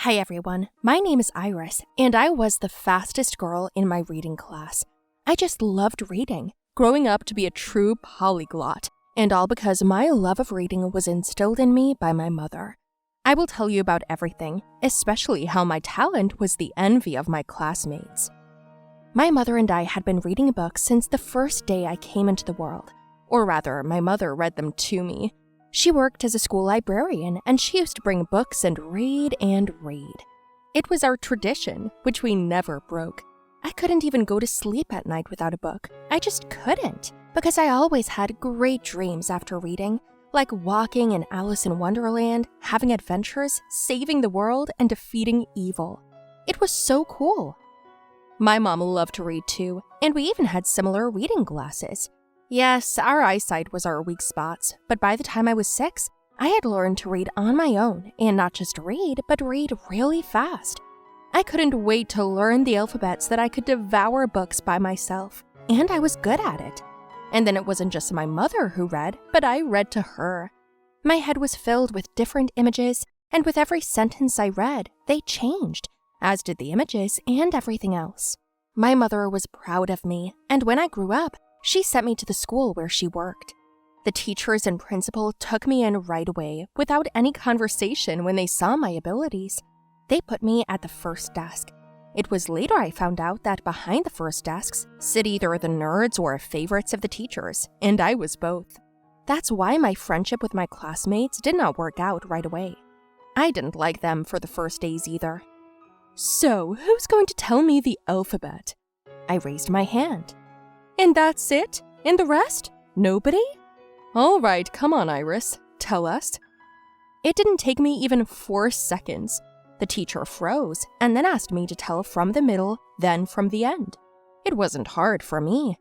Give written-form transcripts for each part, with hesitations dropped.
Hi everyone, my name is Iris, and I was the fastest girl in my reading class. I just loved reading, growing up to be a true polyglot, and all because my love of reading was instilled in me by my mother. I will tell you about everything, especially how my talent was the envy of my classmates. My mother and I had been reading books since the first day I came into the world, or rather, my mother read them to me. She worked as a school librarian, and she used to bring books and read and read. It was our tradition, which we never broke. I couldn't even go to sleep at night without a book. I just couldn't, because I always had great dreams after reading, like walking in Alice in Wonderland, having adventures, saving the world, and defeating evil. It was so cool. My mom loved to read too, and we even had similar reading glasses. Yes, our eyesight was our weak spots, but by the time I was 6, I had learned to read on my own, and not just read, but read really fast. I couldn't wait to learn the alphabet so that I could devour books by myself, and I was good at it. And then it wasn't just my mother who read, but I read to her. My head was filled with different images, and with every sentence I read, they changed, as did the images and everything else. My mother was proud of me, and when I grew up, she sent me to the school where she worked. The teachers and principal took me in right away, without any conversation when they saw my abilities. They put me at the first desk. It was later I found out that behind the first desks sit either the nerds or favorites of the teachers, and I was both. That's why my friendship with my classmates did not work out right away. I didn't like them for the first days either. So, who's going to tell me the alphabet? I raised my hand. And that's it? And the rest? Nobody? All right, come on, Iris. Tell us. It didn't take me even 4 seconds. The teacher froze and then asked me to tell from the middle, then from the end. It wasn't hard for me.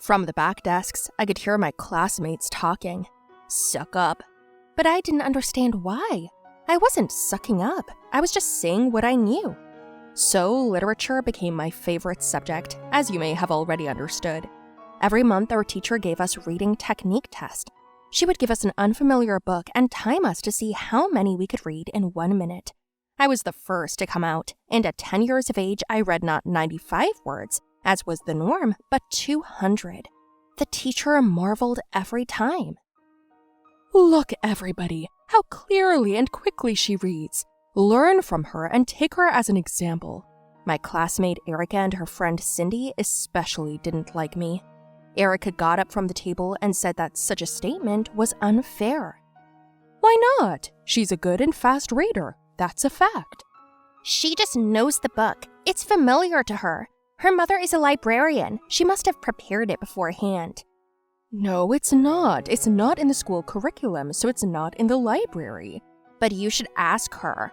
From the back desks, I could hear my classmates talking. Suck up. But I didn't understand why. I wasn't sucking up. I was just saying what I knew. So, literature became my favorite subject, as you may have already understood. Every month, our teacher gave us reading technique test. She would give us an unfamiliar book and time us to see how many we could read in 1 minute. I was the first to come out, and at 10 years of age, I read not 95 words, as was the norm, but 200. The teacher marveled every time. Look, everybody, how clearly and quickly she reads. Learn from her and take her as an example. My classmate Erica and her friend Cindy especially didn't like me. Erica got up from the table and said that such a statement was unfair. Why not? She's a good and fast reader. That's a fact. She just knows the book. It's familiar to her. Her mother is a librarian. She must have prepared it beforehand. No, it's not. It's not in the school curriculum, so it's not in the library. But you should ask her.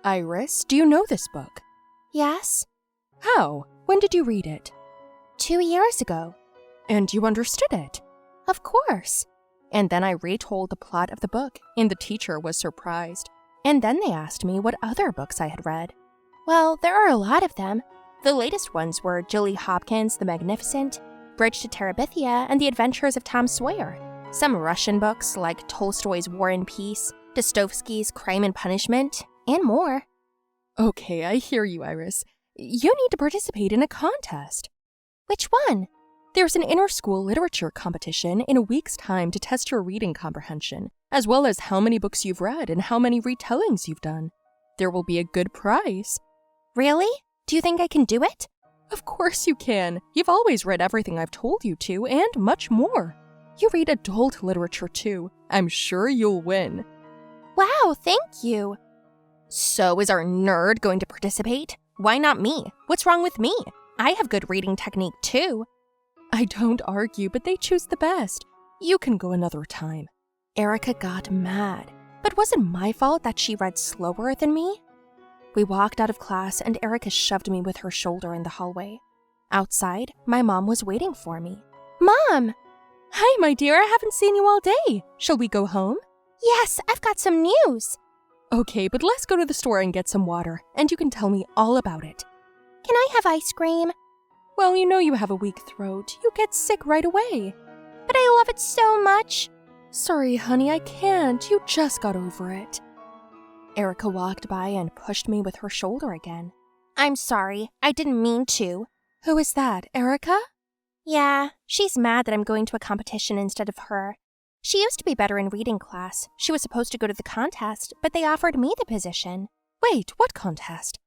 Iris, do you know this book? Yes. How? When did you read it? 2 years ago. And you understood it? Of course. And then I retold the plot of the book, and the teacher was surprised. And then they asked me what other books I had read. Well, there are a lot of them. The latest ones were Julie Hopkins' The Magnificent, Bridge to Terabithia, and The Adventures of Tom Sawyer. Some Russian books like Tolstoy's War and Peace, Dostoevsky's Crime and Punishment, and more. Okay, I hear you, Iris. You need to participate in a contest. Which one? There's an inter-school literature competition in a week's time to test your reading comprehension, as well as how many books you've read and how many retellings you've done. There will be a good prize. Really? Do you think I can do it? Of course you can. You've always read everything I've told you to, and much more. You read adult literature too. I'm sure you'll win. Wow, thank you. So is our nerd going to participate? Why not me? What's wrong with me? I have good reading technique too. I don't argue, but they choose the best. You can go another time. Erica got mad, but was it my fault that she read slower than me? We walked out of class and Erica shoved me with her shoulder in the hallway. Outside, my mom was waiting for me. Mom! Hi, my dear, I haven't seen you all day. Shall we go home? Yes, I've got some news. Okay, but let's go to the store and get some water, and you can tell me all about it. Can I have ice cream? Well, you know you have a weak throat. You get sick right away. But I love it so much. Sorry, honey, I can't. You just got over it. Erica walked by and pushed me with her shoulder again. I'm sorry, I didn't mean to. Who is that, Erica? Yeah, she's mad that I'm going to a competition instead of her. She used to be better in reading class. She was supposed to go to the contest, but they offered me the position. Wait, what contest?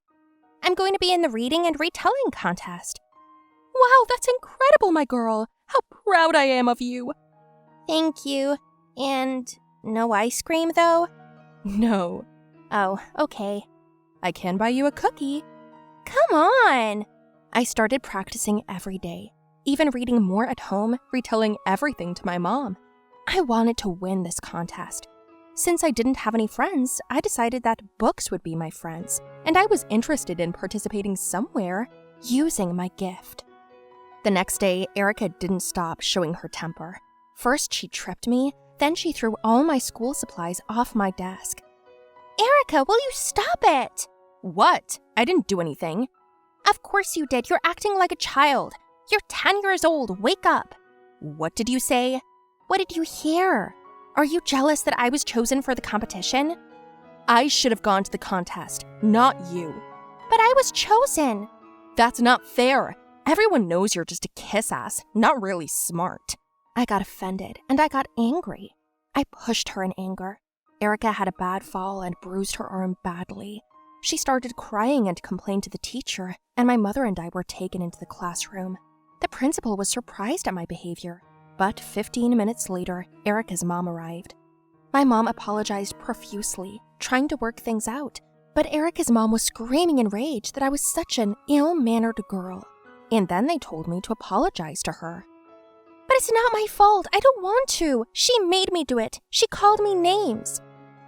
I'm going to be in the reading and retelling contest. Wow, that's incredible, my girl. How proud I am of you. Thank you. And no ice cream, though? No. Oh, okay. I can buy you a cookie. Come on! I started practicing every day, even reading more at home, retelling everything to my mom. I wanted to win this contest. Since I didn't have any friends, I decided that books would be my friends, and I was interested in participating somewhere, using my gift. The next day, Erica didn't stop showing her temper. First, she tripped me, then she threw all my school supplies off my desk. Erica, will you stop it? What? I didn't do anything. Of course you did. You're acting like a child. You're 10 years old. Wake up. What did you say? What did you hear? Are you jealous that I was chosen for the competition? I should have gone to the contest, not you. But I was chosen. That's not fair. Everyone knows you're just a kiss-ass, not really smart. I got offended, and I got angry. I pushed her in anger. Erica had a bad fall and bruised her arm badly. She started crying and complained to the teacher, and my mother and I were taken into the classroom. The principal was surprised at my behavior, but 15 minutes later, Erica's mom arrived. My mom apologized profusely, trying to work things out, but Erica's mom was screaming in rage that I was such an ill-mannered girl. And then they told me to apologize to her. But it's not my fault. I don't want to. She made me do it. She called me names.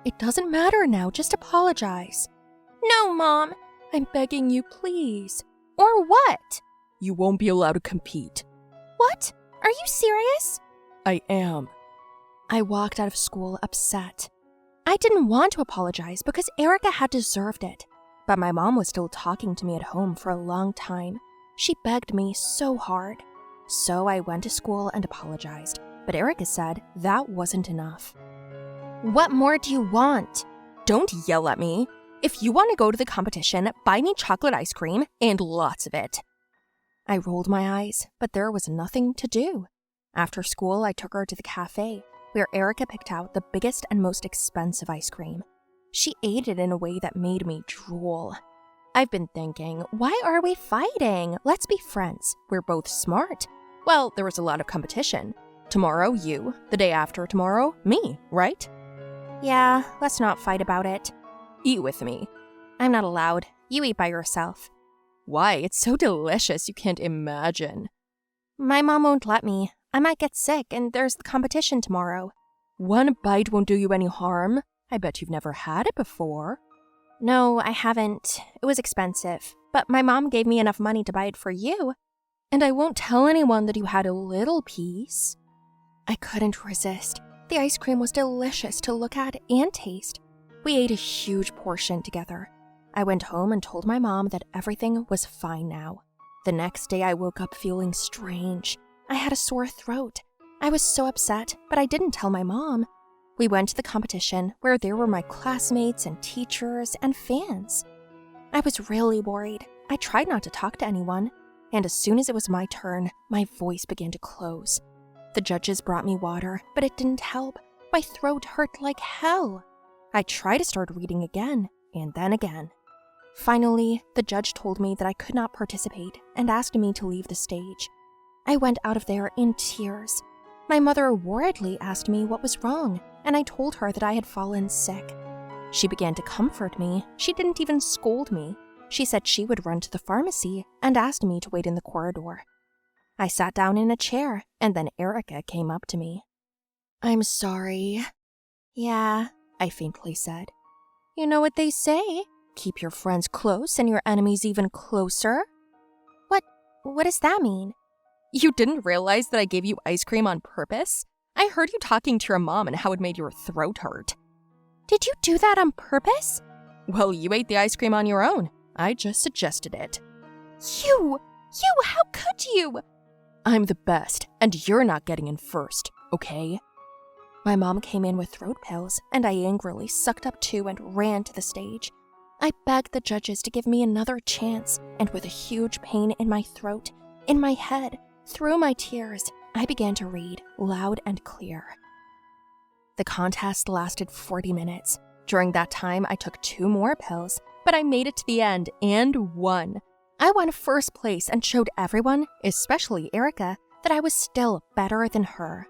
It doesn't matter now. Just apologize. No, Mom. I'm begging you, please. Or what? You won't be allowed to compete. What? Are you serious? I am. I walked out of school upset. I didn't want to apologize because Erica had deserved it. But my mom was still talking to me at home for a long time. She begged me so hard. So I went to school and apologized. But Erica said that wasn't enough. What more do you want? Don't yell at me. If you want to go to the competition, buy me chocolate ice cream and lots of it. I rolled my eyes, but there was nothing to do. After school, I took her to the cafe, where Erica picked out the biggest and most expensive ice cream. She ate it in a way that made me drool. I've been thinking, why are we fighting? Let's be friends. We're both smart. Well, there was a lot of competition. Tomorrow, you. The day after tomorrow, me, right? Yeah, let's not fight about it. Eat with me. I'm not allowed. You eat by yourself. Why? It's so delicious you can't imagine. My mom won't let me. I might get sick, and there's the competition tomorrow. One bite won't do you any harm. I bet you've never had it before. No, I haven't. It was expensive, but my mom gave me enough money to buy it for you. And I won't tell anyone that you had a little piece. I couldn't resist. The ice cream was delicious to look at and taste. We ate a huge portion together. I went home and told my mom that everything was fine now. The next day I woke up feeling strange. I had a sore throat. I was so upset, but I didn't tell my mom. We went to the competition where there were my classmates and teachers and fans. I was really worried. I tried not to talk to anyone, and as soon as it was my turn, my voice began to close. The judges brought me water, but it didn't help. My throat hurt like hell. I tried to start reading again, and then again. Finally, the judge told me that I could not participate and asked me to leave the stage. I went out of there in tears. My mother worriedly asked me what was wrong, and I told her that I had fallen sick. She began to comfort me. She didn't even scold me. She said she would run to the pharmacy and asked me to wait in the corridor. I sat down in a chair, and then Erica came up to me. I'm sorry. Yeah, I faintly said. You know what they say? Keep your friends close and your enemies even closer. What does that mean? You didn't realize that I gave you ice cream on purpose? I heard you talking to your mom and how it made your throat hurt. Did you do that on purpose? Well, you ate the ice cream on your own. I just suggested it. You, how could you? I'm the best, and you're not getting in first, okay? My mom came in with throat pills, and I angrily sucked up 2 and ran to the stage. I begged the judges to give me another chance, and with a huge pain in my throat, in my head, through my tears, I began to read loud and clear. The contest lasted 40 minutes. During that time, I took 2 more pills, but I made it to the end and won. I won first place and showed everyone, especially Erica, that I was still better than her.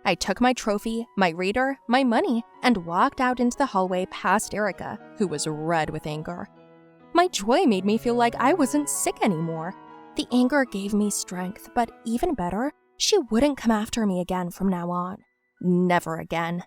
I took my trophy, my reader, my money, and walked out into the hallway past Erica, who was red with anger. My joy made me feel like I wasn't sick anymore. The anger gave me strength, but even better, she wouldn't come after me again from now on. Never again.